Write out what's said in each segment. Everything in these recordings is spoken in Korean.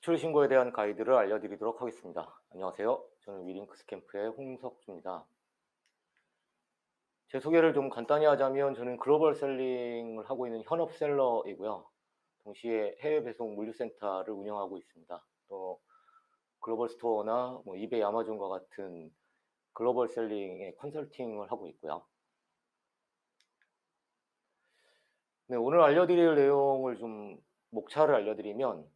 수출 신고에 대한 가이드를 알려드리도록 하겠습니다. 안녕하세요. 저는 위링크 스캠프의 홍석주입니다. 제 소개를 좀 간단히 하자면 저는 글로벌 셀링을 하고 있는 현업 셀러이고요. 동시에 해외 배송 물류센터를 운영하고 있습니다. 또 글로벌 스토어나 이베이, 아마존과 같은 글로벌 셀링의 컨설팅을 하고 있고요. 네, 오늘 알려드릴 내용을 좀 목차를 알려드리면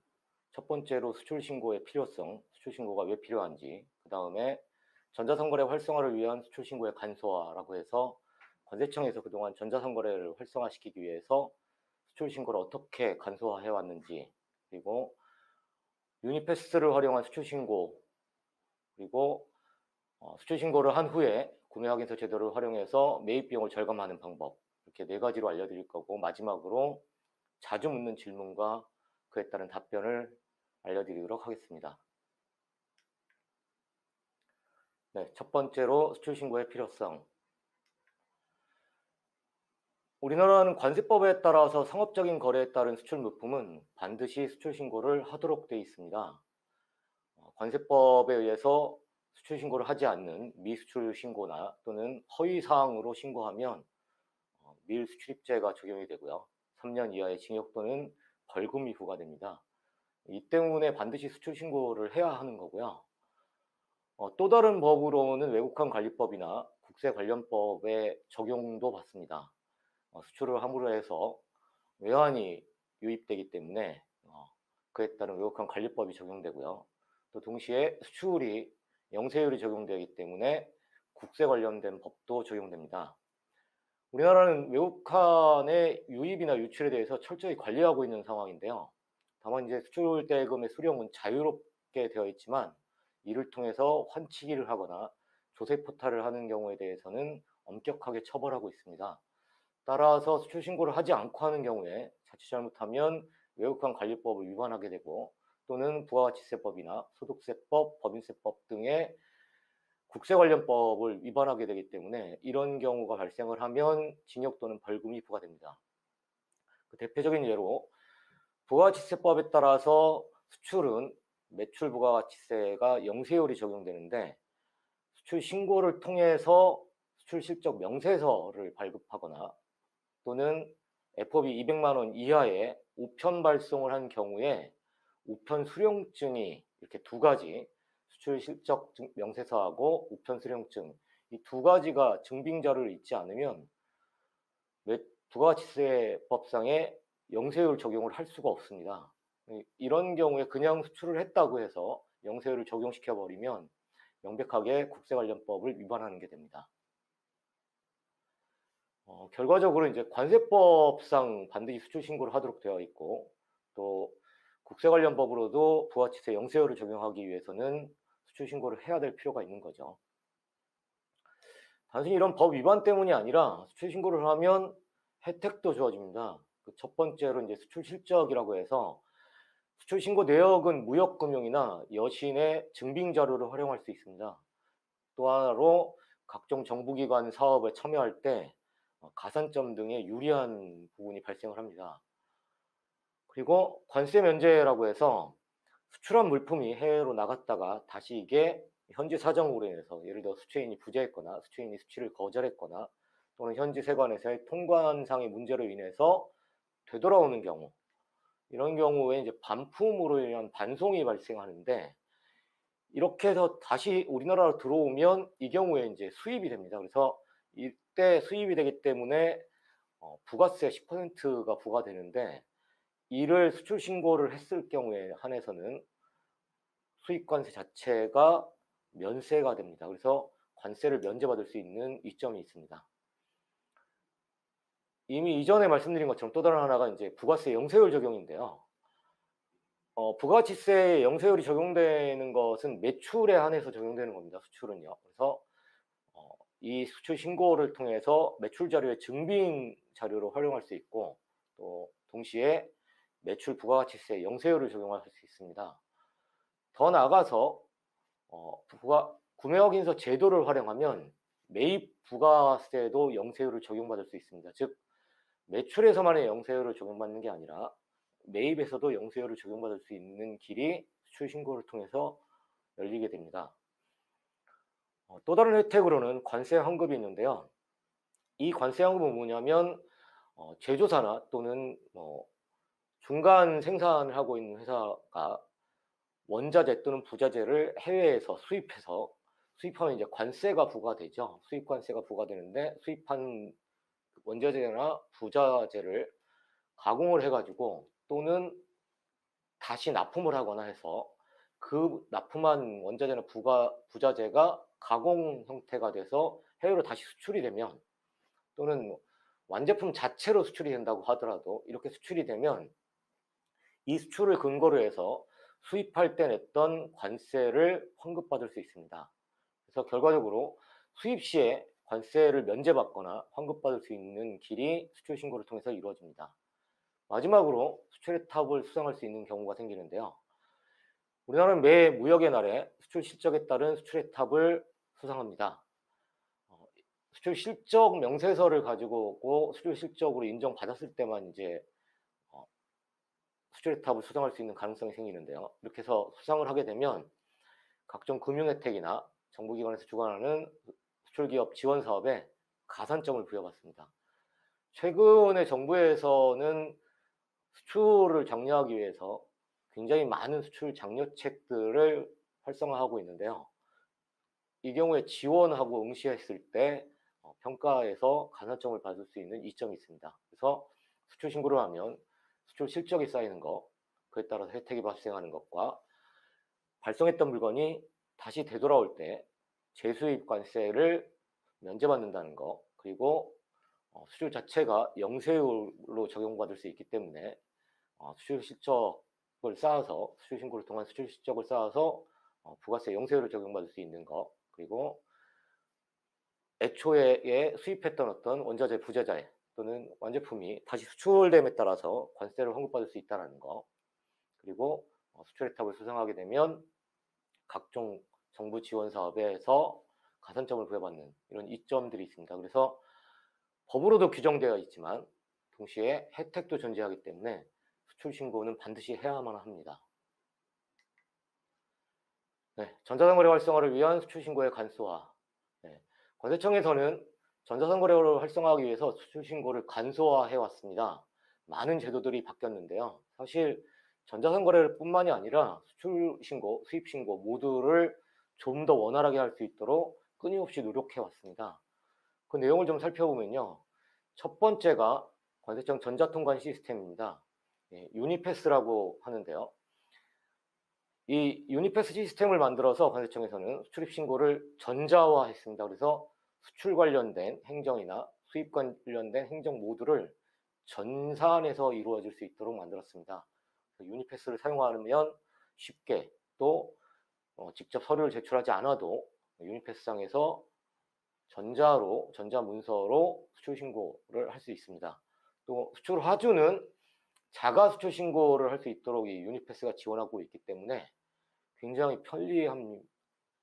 첫 번째로 수출 신고의 필요성, 수출 신고가 왜 필요한지, 그 다음에 전자상거래 활성화를 위한 수출 신고의 간소화라고 해서 관세청에서 그동안 전자상거래를 활성화시키기 위해서 수출 신고를 어떻게 간소화해 왔는지, 그리고 유니패스를 활용한 수출 신고, 그리고 수출 신고를 한 후에 구매 확인서 제도를 활용해서 매입 비용을 절감하는 방법, 이렇게 네 가지로 알려드릴 거고, 마지막으로 자주 묻는 질문과 그에 따른 답변을 알려드리도록 하겠습니다. 네, 첫 번째로 수출 신고의 필요성. 우리나라는 관세법에 따라서 상업적인 거래에 따른 수출 물품은 반드시 수출 신고를 하도록 되어 있습니다. 관세법에 의해서 수출 신고를 하지 않는 미수출 신고나 또는 허위 사항으로 신고하면 밀수출입죄가 적용이 되고요. 3년 이하의 징역 또는 벌금이 부과됩니다. 이 때문에 반드시 수출 신고를 해야 하는 거고요. 또 다른 법으로는 외국환 관리법이나 국세 관련법의 적용도 받습니다. 수출을 함으로 해서 외환이 유입되기 때문에 그에 따른 외국환 관리법이 적용되고요. 또 동시에 수출이 영세율이 적용되기 때문에 국세 관련된 법도 적용됩니다. 우리나라는 외국환의 유입이나 유출에 대해서 철저히 관리하고 있는 상황인데요. 다만 이제 수출 대금의 수령은 자유롭게 되어 있지만 이를 통해서 환치기를 하거나 조세 포탈을 하는 경우에 대해서는 엄격하게 처벌하고 있습니다. 따라서 수출 신고를 하지 않고 하는 경우에 자칫 잘못하면 외국환 관리법을 위반하게 되고 또는 부가가치세법이나 소득세법, 법인세법 등의 국세 관련법을 위반하게 되기 때문에 이런 경우가 발생을 하면 징역 또는 벌금이 부과됩니다. 그 대표적인 예로 부가가치세법에 따라서 수출은 매출 부가가치세가 영세율이 적용되는데 수출 신고를 통해서 수출 실적 명세서를 발급하거나 또는 FOB 200만 원 이하의 우편 발송을 한 경우에 우편 수령증이 이렇게 두 가지, 수출 실적 명세서하고 우편 수령증, 이 두 가지가 증빙 자료를 잊지 않으면 부가가치세법상의 영세율 적용을 할 수가 없습니다. 이런 경우에 그냥 수출을 했다고 해서 영세율을 적용시켜 버리면 명백하게 국세관련법을 위반하는 게 됩니다. 결과적으로 이제 관세법상 반드시 수출 신고를 하도록 되어 있고 또 국세 관련 법으로도 부가치세 영세율을 적용하기 위해서는 수출 신고를 해야 될 필요가 있는 거죠. 단순히 이런 법 위반 때문이 아니라 수출 신고를 하면 혜택도 주어집니다. 그 첫 번째로 이제 수출 실적이라고 해서 수출 신고 내역은 무역금융이나 여신의 증빙 자료를 활용할 수 있습니다. 또 하나로 각종 정부기관 사업에 참여할 때 가산점 등의 유리한 부분이 발생을 합니다. 그리고 관세 면제라고 해서 수출한 물품이 해외로 나갔다가 다시 이게 현지 사정으로 인해서 예를 들어 수취인이 부재했거나 수취인이 수취를 거절했거나 또는 현지 세관에서의 통관상의 문제로 인해서 되돌아오는 경우, 이런 경우에 이제 반품으로 인한 반송이 발생하는데 이렇게 해서 다시 우리나라로 들어오면 이 경우에 이제 수입이 됩니다. 그래서 이때 수입이 되기 때문에 부가세 10%가 부과되는데 이를 수출 신고를 했을 경우에 한해서는 수입관세 자체가 면세가 됩니다. 그래서 관세를 면제받을 수 있는 이점이 있습니다. 이미 이전에 말씀드린 것처럼 또 다른 하나가 이제 부가세 영세율 적용인데요. 부가가치세의 영세율이 적용되는 것은 매출에 한해서 적용되는 겁니다. 수출은요. 그래서 이 수출 신고를 통해서 매출 자료의 증빙 자료로 활용할 수 있고 또 동시에 매출 부가가치세 영세율을 적용할 수 있습니다. 더 나아가서 구매 확인서 제도를 활용하면 매입 부가세도 영세율을 적용받을 수 있습니다. 즉 매출에서만의 영세율을 적용받는 게 아니라 매입에서도 영세율을 적용받을 수 있는 길이 수출 신고를 통해서 열리게 됩니다. 또 다른 혜택으로는 관세 환급이 있는데요. 이 관세 환급은 뭐냐면 제조사나 또는 중간 생산을 하고 있는 회사가 원자재 또는 부자재를 해외에서 수입하면 이제 관세가 부과되죠. 수입 관세가 부과되는데 수입한 원자재나 부자재를 가공을 해가지고 또는 다시 납품을 하거나 해서 그 납품한 원자재나 부자재가 가공 형태가 돼서 해외로 다시 수출이 되면, 또는 완제품 자체로 수출이 된다고 하더라도 이렇게 수출이 되면 이 수출을 근거로 해서 수입할 때 냈던 관세를 환급받을 수 있습니다. 그래서 결과적으로 수입 시에 관세를 면제받거나 환급받을 수 있는 길이 수출 신고를 통해서 이루어집니다. 마지막으로 수출의 탑을 수상할 수 있는 경우가 생기는데요. 우리나라는 매 무역의 날에 수출 실적에 따른 수출의 탑을 수상합니다. 수출 실적 명세서를 가지고 오고 수출 실적으로 인정받았을 때만 이제 수출의 탑을 수상할 수 있는 가능성이 생기는데요. 이렇게 해서 수상을 하게 되면 각종 금융 혜택이나 정부기관에서 주관하는 수출기업 지원 사업에 가산점을 부여받습니다. 최근에 정부에서는 수출을 장려하기 위해서 굉장히 많은 수출 장려책들을 활성화하고 있는데요. 이 경우에 지원하고 응시했을 때 평가에서 가산점을 받을 수 있는 이점이 있습니다. 그래서 수출 신고를 하면 수출 실적이 쌓이는 것, 그에 따라서 혜택이 발생하는 것과 발송했던 물건이 다시 되돌아올 때 재수입 관세를 면제받는다는 것, 그리고 수출 자체가 영세율로 적용받을 수 있기 때문에 수출 실적을 쌓아서, 수출 신고를 통한 수출 실적을 쌓아서 부가세 영세율을 적용받을 수 있는 것, 그리고 애초에 수입했던 어떤 원자재, 부자재 또는 완제품이 다시 수출됨에 따라서 관세를 환급받을 수 있다는 것, 그리고 수출 혜택을 수상하게 되면 각종 정부 지원 사업에서 가산점을 부여받는 이런 이점들이 있습니다. 그래서 법으로도 규정되어 있지만 동시에 혜택도 존재하기 때문에 수출 신고는 반드시 해야만 합니다. 네, 전자상거래 활성화를 위한 수출 신고의 간소화. 네, 관세청에서는 전자상거래를 활성화하기 위해서 수출 신고를 간소화해 왔습니다. 많은 제도들이 바뀌었는데요. 사실 전자상거래뿐만이 아니라 수출 신고, 수입 신고 모두를 좀 더 원활하게 할 수 있도록 끊임없이 노력해 왔습니다. 그 내용을 좀 살펴보면요. 첫 번째가 관세청 전자통관 시스템입니다. 유니패스라고 하는데요. 이 유니패스 시스템을 만들어서 관세청에서는 수출입 신고를 전자화했습니다. 그래서 수출 관련된 행정이나 수입 관련된 행정 모두를 전산에서 이루어질 수 있도록 만들었습니다. 유니패스를 사용하면 쉽게, 또 직접 서류를 제출하지 않아도 유니패스상에서 전자문서로 수출 신고를 할 수 있습니다. 또 수출 화주는 자가 수출 신고를 할 수 있도록 이 유니패스가 지원하고 있기 때문에 굉장히 편리한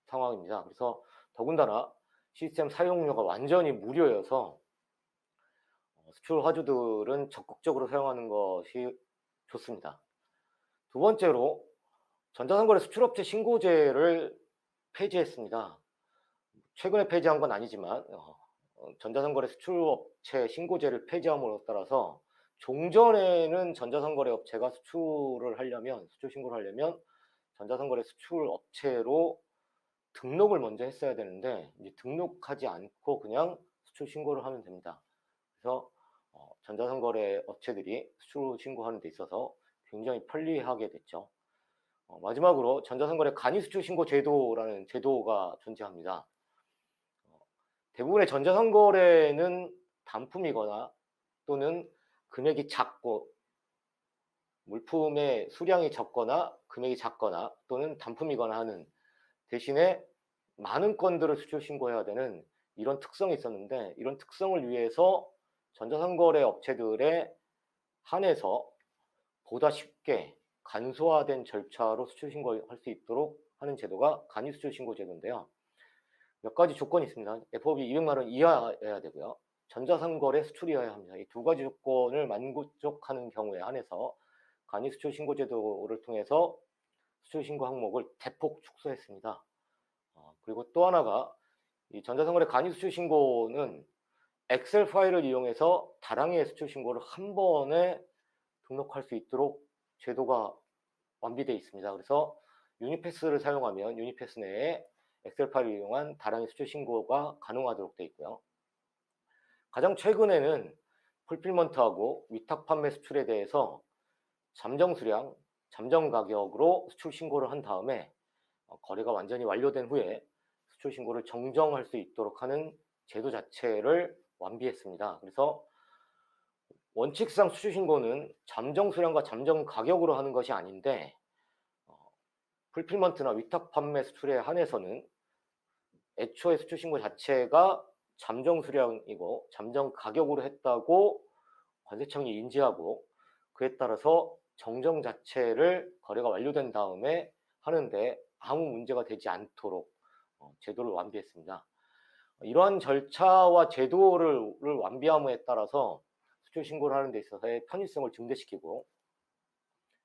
상황입니다. 그래서 더군다나 시스템 사용료가 완전히 무료여서 수출 화주들은 적극적으로 사용하는 것이 좋습니다. 두 번째로 전자상거래 수출업체 신고제를 폐지했습니다. 최근에 폐지한 건 아니지만 전자상거래 수출업체 신고제를 폐지함으로 따라서 종전에는 전자상거래 업체가 수출 신고를 하려면 전자상거래 수출업체로 등록을 먼저 했어야 되는데 이제 등록하지 않고 그냥 수출 신고를 하면 됩니다. 그래서 전자상거래 업체들이 수출 신고하는 데 있어서 굉장히 편리하게 됐죠. 마지막으로 전자상거래 간이수출 신고 제도라는 제도가 존재합니다. 대부분의 전자상거래는 단품이거나 또는 금액이 작고 물품의 수량이 적거나 금액이 작거나 또는 단품이거나 하는, 대신에 많은 건들을 수출 신고해야 되는 이런 특성이 있었는데, 이런 특성을 위해서 전자상거래 업체들에 한해서 보다 쉽게 간소화된 절차로 수출 신고할 수 있도록 하는 제도가 간이수출 신고 제도인데요. 몇 가지 조건이 있습니다. FOB 200만 원 이하여야 되고요. 전자상거래 수출이어야 합니다. 이 두 가지 조건을 만족하는 경우에 한해서 간이수출 신고 제도를 통해서 수출 신고 항목을 대폭 축소했습니다. 그리고 또 하나가 이 전자상거래 간이 수출 신고는 엑셀 파일을 이용해서 다량의 수출 신고를 한 번에 등록할 수 있도록 제도가 완비되어 있습니다. 그래서 유니패스를 사용하면 유니패스 내에 엑셀 파일을 이용한 다량의 수출 신고가 가능하도록 되어 있고요. 가장 최근에는 풀필먼트하고 위탁 판매 수출에 대해서 잠정 수량, 잠정 가격으로 수출 신고를 한 다음에 거래가 완전히 완료된 후에 수출 신고를 정정할 수 있도록 하는 제도 자체를 완비했습니다. 그래서 원칙상 수출 신고는 잠정 수량과 잠정 가격으로 하는 것이 아닌데 풀필먼트나 위탁 판매 수출에 한해서는 애초에 수출 신고 자체가 잠정 수량이고 잠정 가격으로 했다고 관세청이 인지하고 그에 따라서 정정 자체를 거래가 완료된 다음에 하는데 아무 문제가 되지 않도록 제도를 완비했습니다. 이러한 절차와 제도를 완비함에 따라서 수출 신고를 하는 데 있어서의 편의성을 증대시키고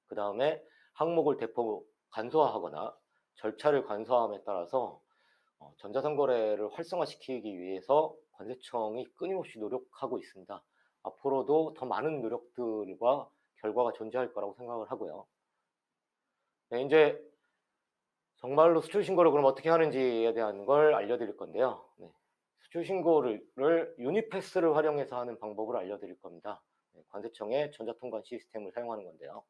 그 다음에 항목을 대폭 간소화하거나 절차를 간소화함에 따라서 전자상거래를 활성화시키기 위해서 관세청이 끊임없이 노력하고 있습니다. 앞으로도 더 많은 노력들과 결과가 존재할 거라고 생각을 하고요. 네, 이제 정말로 수출 신고를 그럼 어떻게 하는지에 대한 걸 알려드릴 건데요. 네, 수출 신고를 유니패스를 활용해서 하는 방법을 알려드릴 겁니다. 네, 관세청의 전자통관 시스템을 사용하는 건데요.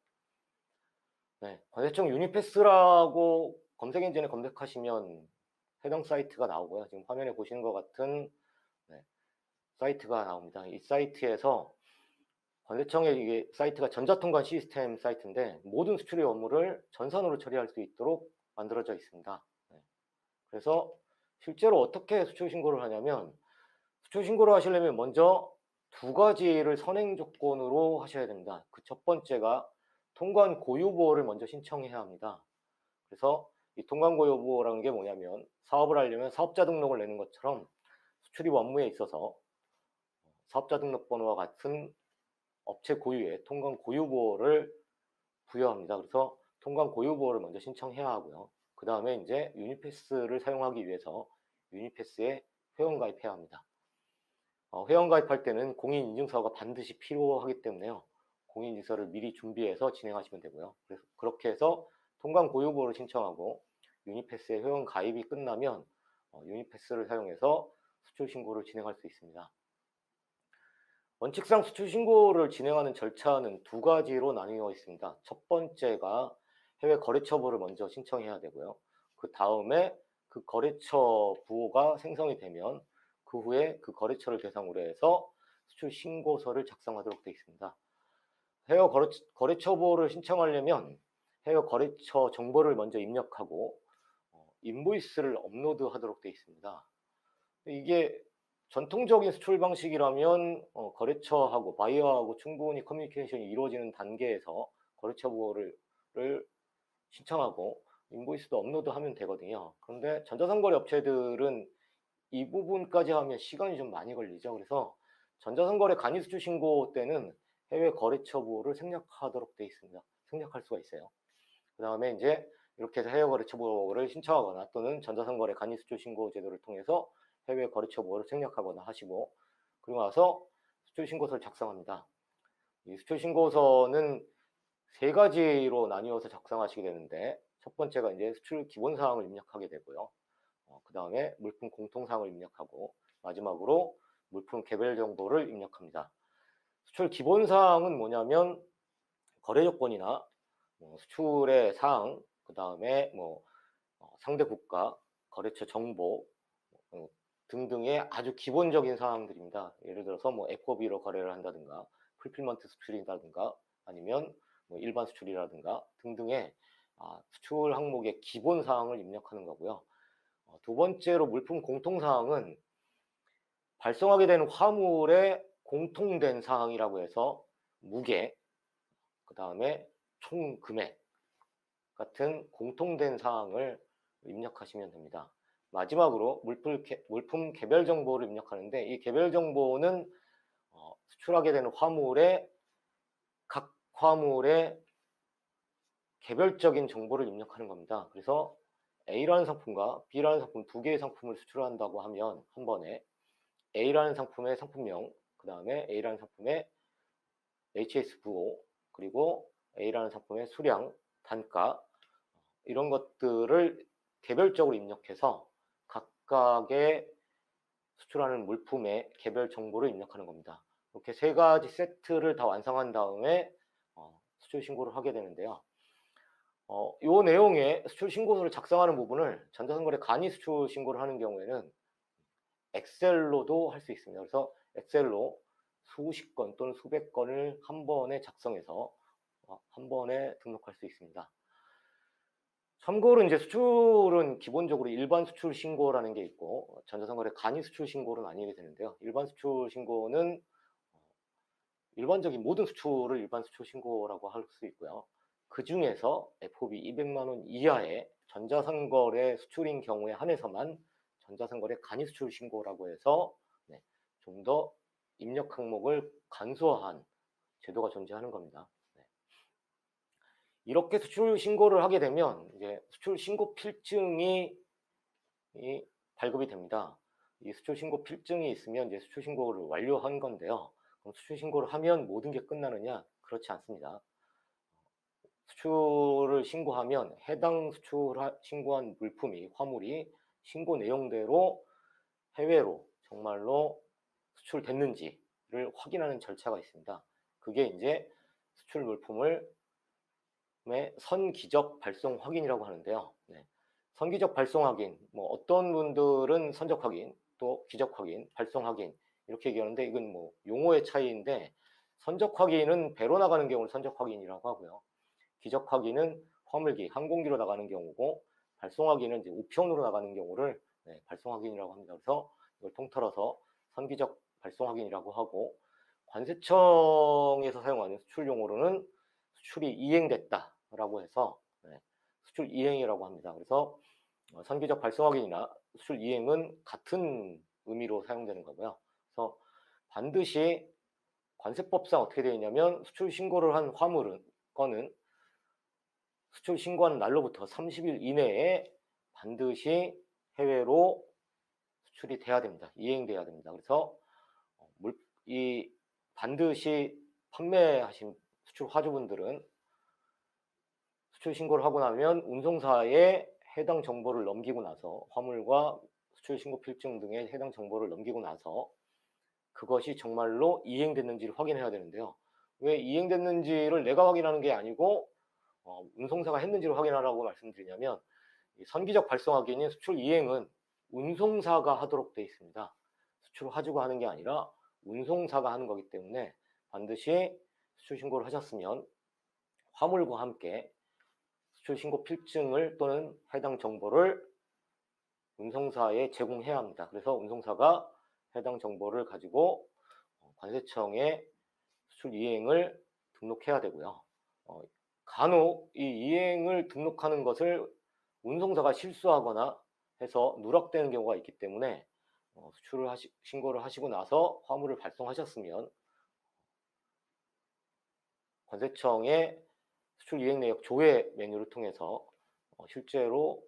네, 관세청 유니패스라고 검색 엔진에 검색하시면 해당 사이트가 나오고요. 지금 화면에 보시는 것 같은 사이트가 나옵니다. 이 사이트에서 관세청의 이게 사이트가 전자통관 시스템 사이트인데 모든 수출의 업무를 전산으로 처리할 수 있도록 만들어져 있습니다. 그래서 실제로 어떻게 수출 신고를 하냐면 수출 신고를 하시려면 먼저 두 가지를 선행 조건으로 하셔야 됩니다. 그 첫 번째가 통관 고유 보호를 먼저 신청해야 합니다. 그래서 이 통관 고유 보호라는 게 뭐냐면 사업을 하려면 사업자 등록을 내는 것처럼 수출입 업무에 있어서 사업자 등록번호와 같은 업체 고유의 통관 고유 보호를 부여합니다. 그래서 통관 고유 보호를 먼저 신청해야 하고요. 그 다음에 이제 유니패스를 사용하기 위해서 유니패스에 회원 가입해야 합니다. 회원 가입할 때는 공인인증서가 반드시 필요하기 때문에요. 공인인증서를 미리 준비해서 진행하시면 되고요. 그래서 그렇게 해서 통관 고유 보호를 신청하고 유니패스에 회원 가입이 끝나면 유니패스를 사용해서 수출 신고를 진행할 수 있습니다. 원칙상 수출 신고를 진행하는 절차는 두 가지로 나뉘어 있습니다. 첫 번째가 해외 거래처 부호를 먼저 신청해야 되고요. 그 다음에 그 거래처 부호가 생성이 되면 그 후에 그 거래처를 대상으로 해서 수출 신고서를 작성하도록 되어 있습니다. 해외 거래처 부호를 신청하려면 해외 거래처 정보를 먼저 입력하고 인보이스를 업로드하도록 되어 있습니다. 이게 전통적인 수출 방식이라면 거래처하고 바이어하고 충분히 커뮤니케이션이 이루어지는 단계에서 거래처 부호를 신청하고 인보이스도 업로드하면 되거든요. 그런데 전자상거래 업체들은 이 부분까지 하면 시간이 좀 많이 걸리죠. 그래서 전자상거래 간이 수출 신고 때는 해외 거래처 부호를 생략하도록 되어 있습니다. 생략할 수가 있어요. 그 다음에 이제 이렇게 해서 해외 거래처 부호를 신청하거나 또는 전자상거래 간이 수출 신고 제도를 통해서 해외 거래처 부호를 생략하거나 하시고 그리고 나서 수출 신고서를 작성합니다. 이 수출 신고서는 세 가지로 나뉘어서 작성하시게 되는데 첫 번째가 이제 수출 기본 사항을 입력하게 되고요. 그 다음에 물품 공통 사항을 입력하고 마지막으로 물품 개별 정보를 입력합니다. 수출 기본 사항은 뭐냐면 거래 조건이나 수출의 사항, 그 다음에 상대 국가, 거래처 정보 등등의 아주 기본적인 사항들입니다. 예를 들어서 FOB로 거래를 한다든가 풀필먼트 수출이라든가 아니면 일반 수출이라든가 등등의 수출 항목의 기본 사항을 입력하는 거고요. 두 번째로 물품 공통 사항은 발송하게 되는 화물의 공통된 사항이라고 해서 무게, 그 다음에 총 금액 같은 공통된 사항을 입력하시면 됩니다. 마지막으로 물품 개별 정보를 입력하는데 이 개별 정보는 수출하게 되는 화물의 각 화물의 개별적인 정보를 입력하는 겁니다. 그래서 A라는 상품과 B라는 상품 두 개의 상품을 수출한다고 하면 한 번에 A라는 상품의 상품명, 그 다음에 A라는 상품의 HSVO, 그리고 A라는 상품의 수량, 단가, 이런 것들을 개별적으로 입력해서 각각의 수출하는 물품의 개별 정보를 입력하는 겁니다. 이렇게 세 가지 세트를 다 완성한 다음에 수출 신고를 하게 되는데요. 이 내용의 수출 신고서를 작성하는 부분을 전자상거래 간이 수출 신고를 하는 경우에는 엑셀로도 할 수 있습니다. 그래서 엑셀로 수십 건 또는 수백 건을 한 번에 작성해서 한 번에 등록할 수 있습니다. 참고로 이제 수출은 기본적으로 일반 수출 신고라는 게 있고 전자상거래 간이 수출 신고로 나뉘게 되는데요. 일반 수출 신고는 일반적인 모든 수출을 일반 수출 신고라고 할 수 있고요. 그 중에서 FOB 200만 원 이하의 전자상거래 수출인 경우에 한해서만 전자상거래 간이 수출 신고라고 해서 좀 더 입력 항목을 간소화한 제도가 존재하는 겁니다. 이렇게 수출 신고를 하게 되면 이제 수출 신고 필증이 발급이 됩니다. 이 수출 신고 필증이 있으면 이제 수출 신고를 완료한 건데요. 그럼 수출 신고를 하면 모든 게 끝나느냐? 그렇지 않습니다. 수출을 신고하면 해당 수출 신고한 물품이 화물이 신고 내용대로 해외로 정말로 수출됐는지를 확인하는 절차가 있습니다. 그게 이제 수출 물품을 선기적 발송 확인이라고 하는데요. 선기적 발송 확인, 뭐 어떤 분들은 선적 확인, 또 기적 확인, 발송 확인 이렇게 얘기하는데 이건 뭐 용어의 차이인데 선적 확인은 배로 나가는 경우를 선적 확인이라고 하고요. 기적 확인은 화물기, 항공기로 나가는 경우고 발송 확인은 이제 우편으로 나가는 경우를 발송 확인이라고 합니다. 그래서 이걸 통틀어서 선기적 발송 확인이라고 하고 관세청에서 사용하는 수출 용어로는 수출이 이행됐다라고 해서 수출 이행이라고 합니다. 그래서 선기적 발송 확인이나 수출 이행은 같은 의미로 사용되는 거고요. 그래서 반드시 관세법상 어떻게 되어 있냐면 수출 신고를 한 건은 수출 신고한 날로부터 30일 이내에 반드시 해외로 수출이 돼야 됩니다. 이행돼야 됩니다. 그래서 반드시 판매하신 수출 화주분들은 수출 신고를 하고 나면 운송사에 해당 정보를 넘기고 나서 화물과 수출 신고 필증 등의 해당 정보를 넘기고 나서 그것이 정말로 이행됐는지를 확인해야 되는데요. 왜 이행됐는지를 내가 확인하는 게 아니고 운송사가 했는지를 확인하라고 말씀드리냐면 선기적 발송 확인인 수출 이행은 운송사가 하도록 되어 있습니다. 수출 화주가 하는 게 아니라 운송사가 하는 거기 때문에 반드시 수출 신고를 하셨으면 화물과 함께 수출 신고 필증을 또는 해당 정보를 운송사에 제공해야 합니다. 그래서 운송사가 해당 정보를 가지고 관세청에 수출 이행을 등록해야 되고요. 간혹 이 이행을 등록하는 것을 운송사가 실수하거나 해서 누락되는 경우가 있기 때문에 수출을 신고를 하시고 나서 화물을 발송하셨으면 관세청의 수출 이행 내역 조회 메뉴를 통해서 실제로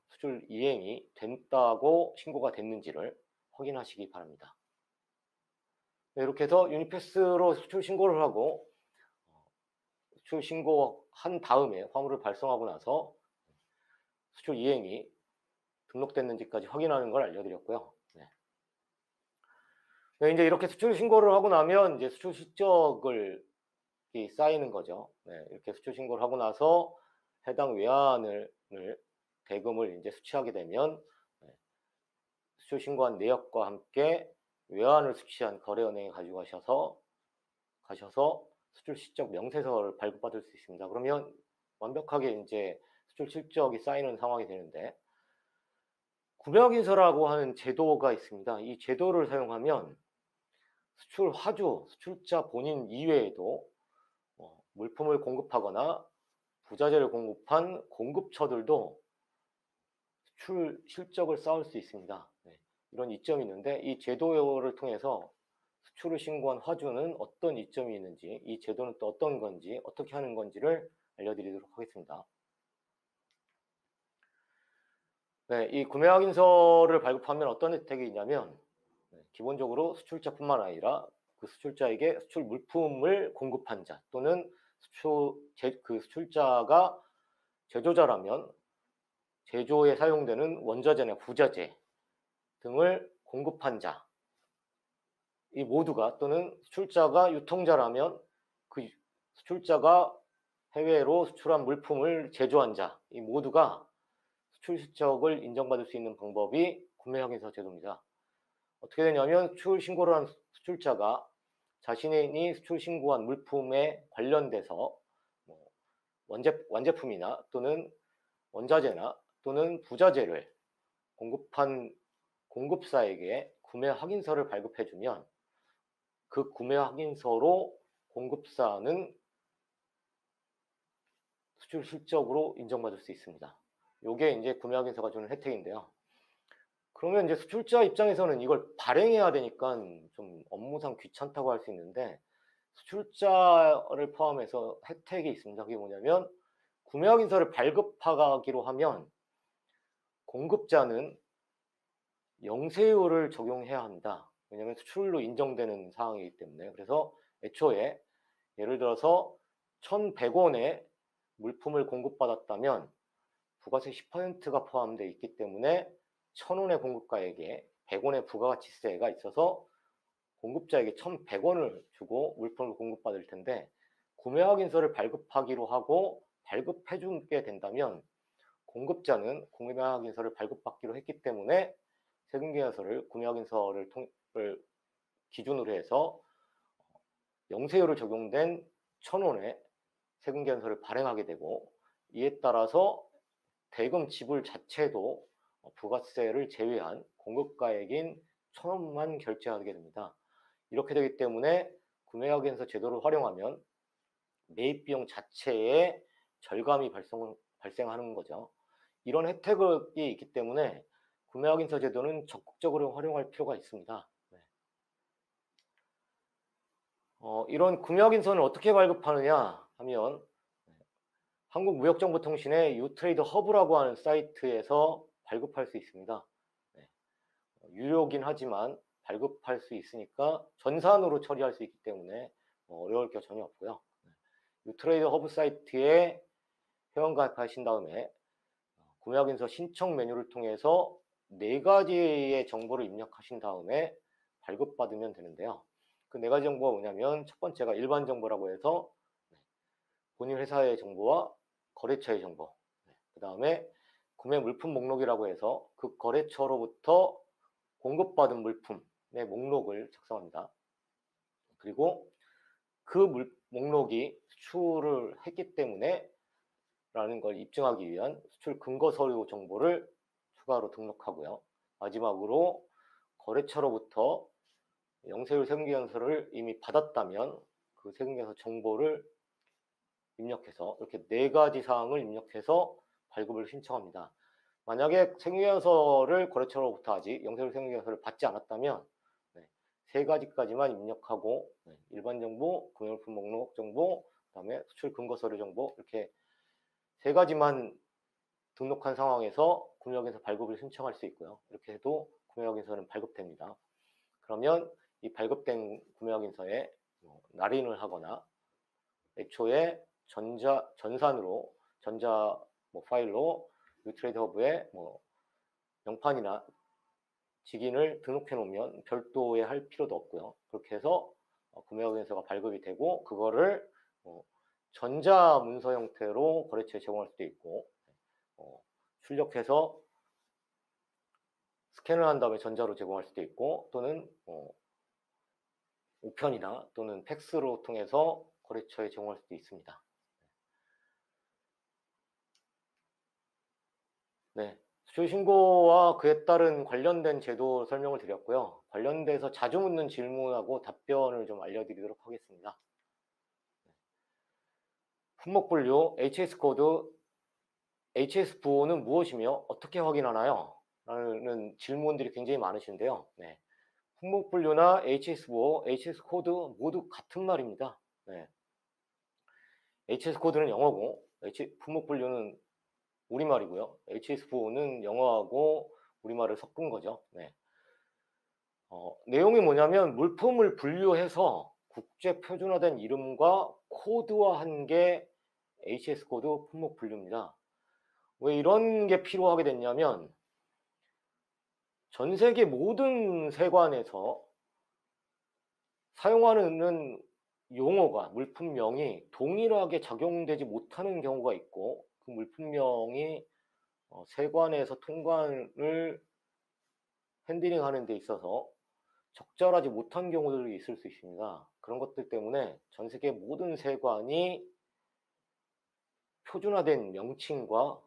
수출 이행이 됐다고 신고가 됐는지를 확인하시기 바랍니다. 이렇게 해서 유니패스로 수출 신고를 하고 수출 신고한 다음에 화물을 발송하고 나서 수출 이행이 등록됐는지까지 확인하는 걸 알려드렸고요. 이제 이렇게 수출 신고를 하고 나면 이제 수출 실적을 쌓이는 거죠. 이렇게 수출 신고를 하고 나서 해당 외환을 대금을 이제 수취하게 되면 수출 신고한 내역과 함께 외환을 수취한 거래은행에 가지고 가셔서 수출 실적 명세서를 발급받을 수 있습니다. 그러면 완벽하게 이제 수출 실적이 쌓이는 상황이 되는데 구매확인서라고 하는 제도가 있습니다. 이 제도를 사용하면 수출 화주, 수출자 본인 이외에도 물품을 공급하거나 부자재를 공급한 공급처들도 수출 실적을 쌓을 수 있습니다. 이런 이점이 있는데 이 제도를 통해서 수출을 신고한 화주는 어떤 이점이 있는지, 이 제도는 또 어떤 건지, 어떻게 하는 건지를 알려드리도록 하겠습니다. 네, 이 구매 확인서를 발급하면 어떤 혜택이 있냐면 기본적으로 수출자뿐만 아니라 그 수출자에게 수출 물품을 공급한 자 또는 그 수출자가 제조자라면 제조에 사용되는 원자재나 부자재 등을 공급한 자, 이 모두가 또는 수출자가 유통자라면 그 수출자가 해외로 수출한 물품을 제조한 자, 이 모두가 수출 실적을 인정받을 수 있는 방법이 구매 확인서 제도입니다. 어떻게 되냐면 수출 신고를 한 수출자가 자신이 수출 신고한 물품에 관련돼서 완제품이나 또는 원자재나 또는 부자재를 공급한 공급사에게 구매 확인서를 발급해주면 그 구매 확인서로 공급사는 수출 실적으로 인정받을 수 있습니다. 요게 이제 구매 확인서가 주는 혜택인데요. 그러면 이제 수출자 입장에서는 이걸 발행해야 되니까 좀 업무상 귀찮다고 할 수 있는데 수출자를 포함해서 혜택이 있습니다. 그게 뭐냐면 구매 확인서를 발급하기로 하면 공급자는 영세율을 적용해야 합니다. 왜냐하면 수출로 인정되는 사항이기 때문에. 그래서 애초에 예를 들어서 1,100원에 물품을 공급받았다면 부가세 10%가 포함되어 있기 때문에 1,000원의 공급가에게 100원의 부가가치세가 있어서 공급자에게 1,100원을 주고 물품을 공급받을 텐데 구매 확인서를 발급하기로 하고 발급해주게 된다면 공급자는 구매 확인서를 발급받기로 했기 때문에 세금계약서를 구매 확인서를 기준으로 해서 영세율을 적용된 1,000원의 세금계약서를 발행하게 되고 이에 따라서 대금 지불 자체도 부가세를 제외한 공급가액인 1,000원만 결제하게 됩니다. 이렇게 되기 때문에 구매 확인서 제도를 활용하면 매입 비용 자체에 절감이 발생하는 거죠. 이런 혜택이 있기 때문에 구매 확인서 제도는 적극적으로 활용할 필요가 있습니다. 네. 이런 구매 확인서는 어떻게 발급하느냐 하면 한국무역정보통신의 유트레이드 허브라고 하는 사이트에서 발급할 수 있습니다. 네. 유료긴 하지만 발급할 수 있으니까 전산으로 처리할 수 있기 때문에 어려울 게 전혀 없고요. 유트레이드 허브 사이트에 회원가입하신 다음에 구매 확인서 신청 메뉴를 통해서 4가지의 정보를 입력하신 다음에 발급받으면 되는데요. 그 4가지 정보가 뭐냐면 첫 번째가 일반 정보라고 해서 본인 회사의 정보와 거래처의 정보, 그 다음에 구매 물품 목록이라고 해서 그 거래처로부터 공급받은 물품의 목록을 작성합니다. 그리고 그 목록이 수출을 했기 때문에 라는 걸 입증하기 위한 수출 근거 서류 정보를 추가로 등록하고요. 마지막으로 거래처로부터 영세율 세금계산서를 이미 받았다면 그 세금계산서 정보를 입력해서 이렇게 4가지 사항을 입력해서 발급을 신청합니다. 만약에 세금계산서를 거래처로부터 아직 영세율 세금계산서를 받지 않았다면 3가지까지만 입력하고 일반 정보, 구매물품 목록 정보, 그 다음에 수출 근거 서류 정보 이렇게 3가지만 등록한 상황에서 구매확인서 발급을 신청할 수 있고요. 이렇게 해도 구매확인서는 발급됩니다. 그러면 이 발급된 구매확인서에 날인을 하거나 애초에 전산으로 파일로 유트레이드 허브에 명판이나 직인을 등록해 놓으면 별도의 할 필요도 없고요. 그렇게 해서 구매확인서가 발급이 되고 그거를 전자 문서 형태로 거래처에 제공할 수도 있고 출력해서 스캔을 한 다음에 전자로 제공할 수도 있고 또는 우편이나 또는 팩스로 통해서 거래처에 제공할 수도 있습니다. 네, 수출신고와 그에 따른 관련된 제도 설명을 드렸고요. 관련돼서 자주 묻는 질문하고 답변을 좀 알려드리도록 하겠습니다. 품목분류, HS코드, HS 부호는 무엇이며 어떻게 확인하나요? 라는 질문들이 굉장히 많으신데요. 네. 품목분류나 HS부호, HS코드 모두 같은 말입니다. 네. HS코드는 영어고 품목 분류는 우리말이고요. HSVO는 영어하고 우리말을 섞은 거죠. 네. 내용이 뭐냐면 물품을 분류해서 국제 표준화된 이름과 코드화한 게 HS 코드 품목 분류입니다. 왜 이런 게 필요하게 됐냐면 전 세계 모든 세관에서 사용하는 용어가 물품명이 동일하게 작용되지 못하는 경우가 있고 그 물품명이 세관에서 통관을 핸들링하는 데 있어서 적절하지 못한 경우들이 있을 수 있습니다. 그런 것들 때문에 전 세계 모든 세관이 표준화된 명칭과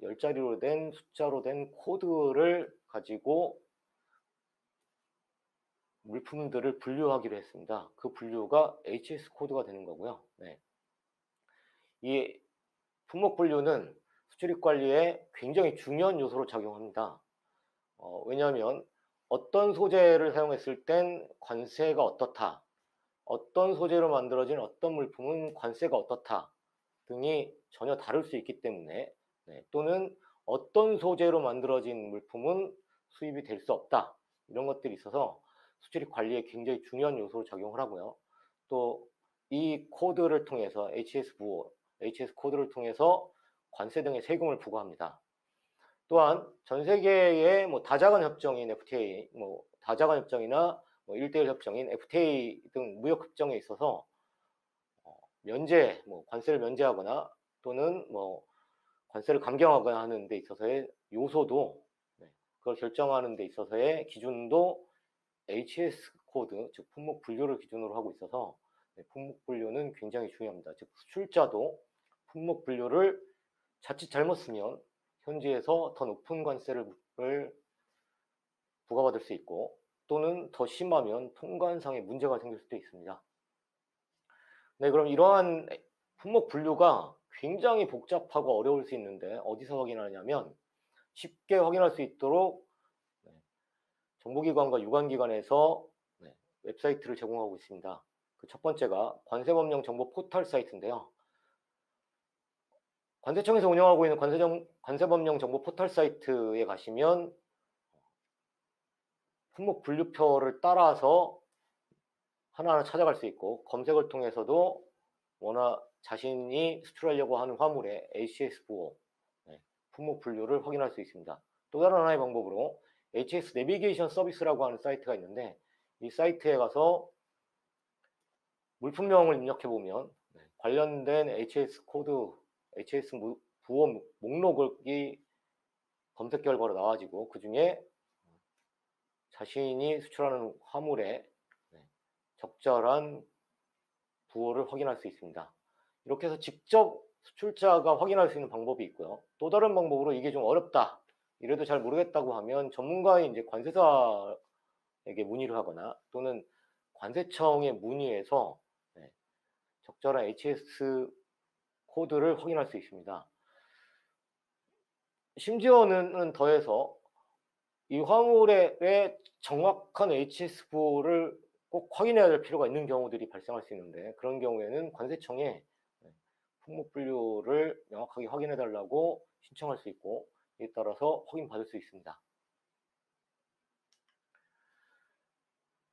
10자리로 된 숫자로 된 코드를 가지고 물품들을 분류하기로 했습니다. 그 분류가 HS 코드가 되는 거고요. 네. 이 품목 분류는 수출입 관리에 굉장히 중요한 요소로 작용합니다. 왜냐하면 어떤 소재를 사용했을 땐 관세가 어떻다, 어떤 소재로 만들어진 어떤 물품은 관세가 어떻다 등이 전혀 다를 수 있기 때문에 네, 또는 어떤 소재로 만들어진 물품은 수입이 될 수 없다 이런 것들이 있어서 수출입 관리에 굉장히 중요한 요소로 작용을 하고요. 또 이 코드를 통해서 HS 코드를 통해서 관세 등의 세금을 부과합니다. 또한 전 세계의 다자간 협정인 FTA, 다자간 협정이나 1대1 협정인 FTA 등 무역 협정에 있어서 면제, 관세를 면제하거나 또는 관세를 감경하거나 하는 데 있어서의 요소도 그걸 결정하는 데 있어서의 기준도 HS 코드, 즉 품목 분류를 기준으로 하고 있어서 품목 분류는 굉장히 중요합니다. 즉 수출자도 품목 분류를 자칫 잘못 쓰면 현지에서 더 높은 관세를 부과받을 수 있고 또는 더 심하면 통관상의 문제가 생길 수도 있습니다. 네, 그럼 이러한 품목 분류가 굉장히 복잡하고 어려울 수 있는데 어디서 확인하냐면 쉽게 확인할 수 있도록 정보기관과 유관기관에서 웹사이트를 제공하고 있습니다. 그 첫 번째가 관세법령 정보 포털 사이트인데요. 관세청에서 운영하고 있는 관세법령 정보 포털 사이트에 가시면 품목 분류표를 따라서 하나하나 찾아갈 수 있고 검색을 통해서도 자신이 수출하려고 하는 화물의 HSVO 품목 분류를 확인할 수 있습니다. 또 다른 하나의 방법으로 HS 내비게이션 서비스라고 하는 사이트가 있는데 이 사이트에 가서 물품명을 입력해 보면 관련된 HS 코드, HS 부호 목록이 검색 결과로 나와지고 그 중에 자신이 수출하는 화물의 적절한 부호를 확인할 수 있습니다. 이렇게 해서 직접 수출자가 확인할 수 있는 방법이 있고요. 또 다른 방법으로 이게 좀 어렵다, 이래도 잘 모르겠다고 하면 전문가인 이제 관세사에게 문의를 하거나 또는 관세청에 문의해서 적절한 HS 코드를 확인할 수 있습니다. 심지어는 더해서 이 화물의 정확한 HSVO를 꼭 확인해야 될 필요가 있는 경우들이 발생할 수 있는데 그런 경우에는 관세청에 품목 분류를 명확하게 확인해 달라고 신청할 수 있고 이에 따라서 확인받을 수 있습니다.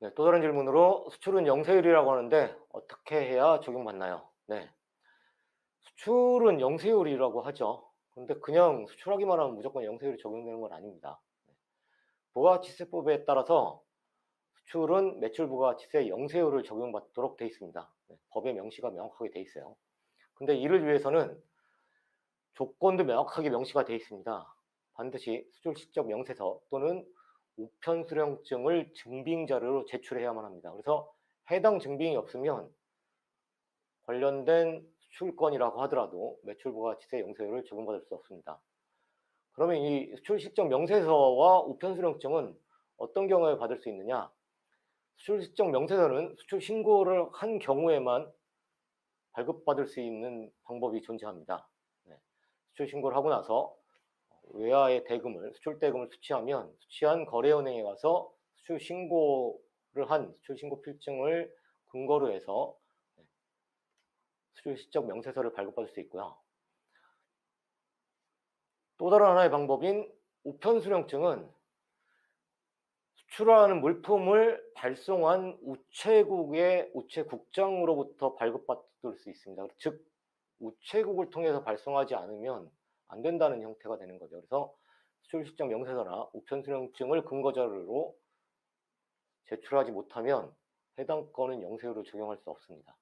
네, 또 다른 질문으로 수출은 영세율이라고 하는데 어떻게 해야 적용받나요? 네, 수출은 영세율이라고 하죠. 그런데 그냥 수출하기만 하면 무조건 영세율이 적용되는 건 아닙니다. 부가가치세법에 따라서 수출은 매출부가가치세 영세율을 적용받도록 되어 있습니다. 법에 명시가 명확하게 되어 있어요. 근데 이를 위해서는 조건도 명확하게 명시가 되어 있습니다. 반드시 수출실적 명세서 또는 우편수령증을 증빙자료로 제출해야만 합니다. 그래서 해당 증빙이 없으면 관련된 수출권이라고 하더라도 매출부가가치세 영세율을 적용받을 수 없습니다. 그러면 이 수출실적 명세서와 우편수령증은 어떤 경우에 받을 수 있느냐? 수출실적 명세서는 수출 신고를 한 경우에만 발급받을 수 있는 방법이 존재합니다. 수출 신고를 하고 나서 외화의 대금을, 수출 대금을 수취하면 수취한 거래은행에 가서 수출 신고를 한 수출 신고 필증을 근거로 해서 수출 실적 명세서를 발급받을 수 있고요. 또 다른 하나의 방법인 우편수령증은 수출하는 물품을 발송한 우체국의 우체국장으로부터 발급받을 수 있습니다. 즉 우체국을 통해서 발송하지 않으면 안 된다는 형태가 되는 거죠. 그래서 수출실적 명세서나 우편수령증을 근거자료로 제출하지 못하면 해당 건은 영세율을 적용할 수 없습니다.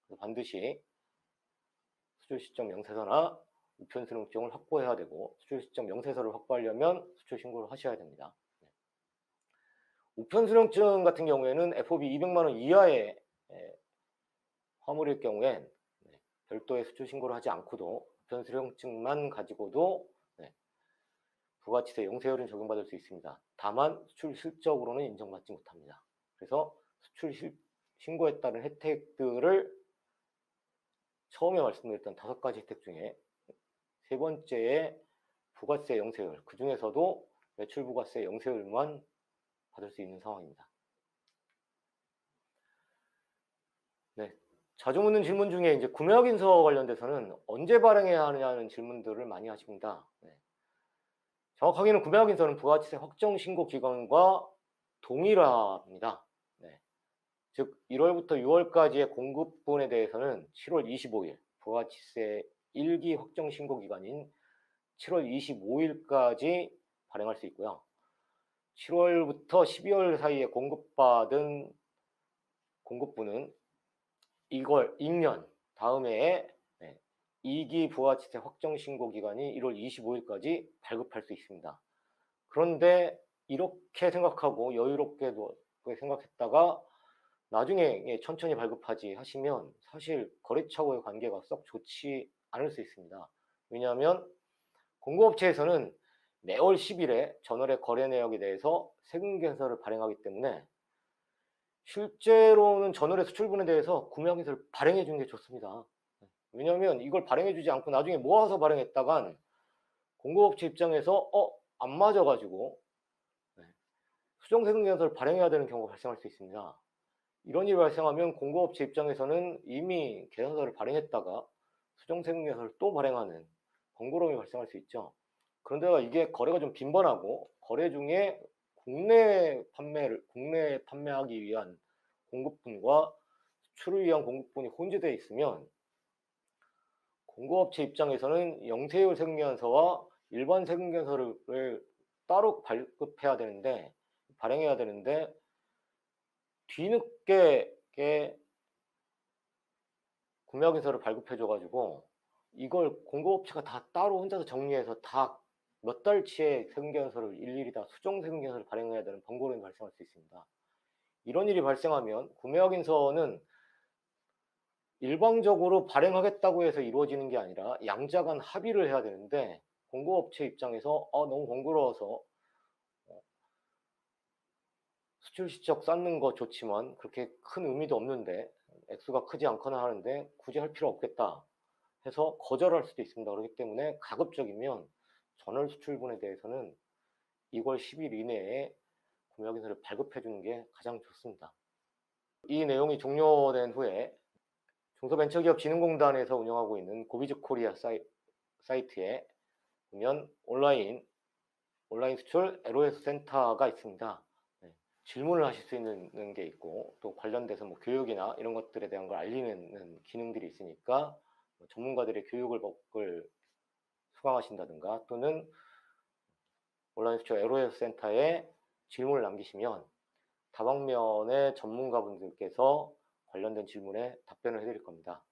그래서 반드시 수출실적 명세서나 우편수령증을 확보해야 되고, 수출실적 명세서를 확보하려면 수출신고를 하셔야 됩니다. 우편수령증 같은 경우에는 FOB 200만 원 이하의 화물일 경우엔 별도의 수출신고를 하지 않고도 우편수령증만 가지고도 부가치세 영세율은 적용받을 수 있습니다. 다만 수출 실적으로는 인정받지 못합니다. 그래서 수출 신고에 따른 혜택들을 처음에 말씀드렸던 5가지 혜택 중에 세 번째의 부가세 영세율, 그 중에서도 매출부가세 영세율만 받을 수 있는 상황입니다. 네, 자주 묻는 질문 중에 이제 구매확인서 관련돼서는 언제 발행해야 하느냐는 질문들을 많이 하십니다. 정확하게는 구매확인서는 부가치세 확정신고 기간과 동일합니다. 즉 1월부터 6월까지의 공급분에 대해서는 7월 25일, 부가치세 1기 확정신고 기간인 7월 25일까지 발행할 수 있고요. 7월부터 12월 사이에 공급받은 공급분은 이걸 2년 다음에 2기 부가치세 확정신고 기간이 1월 25일까지 발급할 수 있습니다. 그런데 이렇게 생각하고 여유롭게 생각했다가 나중에 천천히 발급하지 하시면 사실 거래처와의 관계가 썩 좋지 않을 수 있습니다. 왜냐하면 공급업체에서는 매월 10일에 전월의 거래 내역에 대해서 세금계산서를 발행하기 때문에 실제로는 전월의 수출분에 대해서 구매확인서를 발행해 주는 게 좋습니다. 왜냐하면 이걸 발행해 주지 않고 나중에 모아서 발행했다간 공급업체 입장에서 안 맞아가지고 수정세금계산서를 발행해야 되는 경우가 발생할 수 있습니다. 이런 일이 발생하면 공급업체 입장에서는 이미 계산서를 발행했다가 수정세금계산서를 또 발행하는 번거로움이 발생할 수 있죠. 그런데다 이게 거래가 좀 빈번하고 거래 중에 국내 판매하기 위한 공급분과 수출을 위한 공급분이 혼재되어 있으면 공급업체 입장에서는 영세율 세금계산서와 일반 세금계산서를 따로 발행해야 되는데 뒤늦게 구매확인서를 발급해줘가지고 이걸 공급업체가 다 따로 혼자서 정리해서 다 몇 달치의 세금계산서를 일일이 다 수정세금계산서를 발행해야 되는 번거로움이 발생할 수 있습니다. 이런 일이 발생하면 구매확인서는 일방적으로 발행하겠다고 해서 이루어지는 게 아니라 양자 간 합의를 해야 되는데 공급업체 입장에서 너무 번거로워서 수출 실적 쌓는 거 좋지만 그렇게 큰 의미도 없는데 액수가 크지 않거나 하는데 굳이 할 필요 없겠다 해서 거절할 수도 있습니다. 그렇기 때문에 가급적이면 전월 수출분에 대해서는 2월 10일 이내에 구매확인서를 발급해 주는 게 가장 좋습니다. 이 내용이 종료된 후에 중소벤처기업진흥공단에서 운영하고 있는 고비즈코리아 사이트에 보면 온라인 수출 LOS 센터가 있습니다. 질문을 하실 수 있는 게 있고 또 관련돼서 뭐 교육이나 이런 것들에 대한 걸 알리는 기능들이 있으니까 전문가들의 교육을 수강하신다든가 또는 온라인 수출 LOS 센터에 질문을 남기시면 다방면의 전문가분들께서 관련된 질문에 답변을 해드릴 겁니다.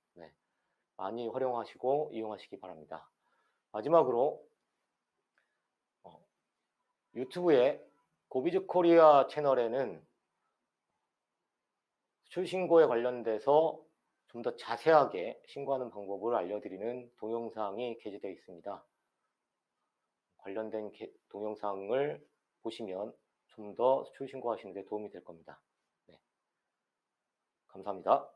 많이 활용하시고 이용하시기 바랍니다. 마지막으로 유튜브에 고비즈코리아 채널에는 수출 신고에 관련돼서 좀 더 자세하게 신고하는 방법을 알려드리는 동영상이 게재되어 있습니다. 관련된 동영상을 보시면 좀 더 수출 신고하시는 데 도움이 될 겁니다. 감사합니다.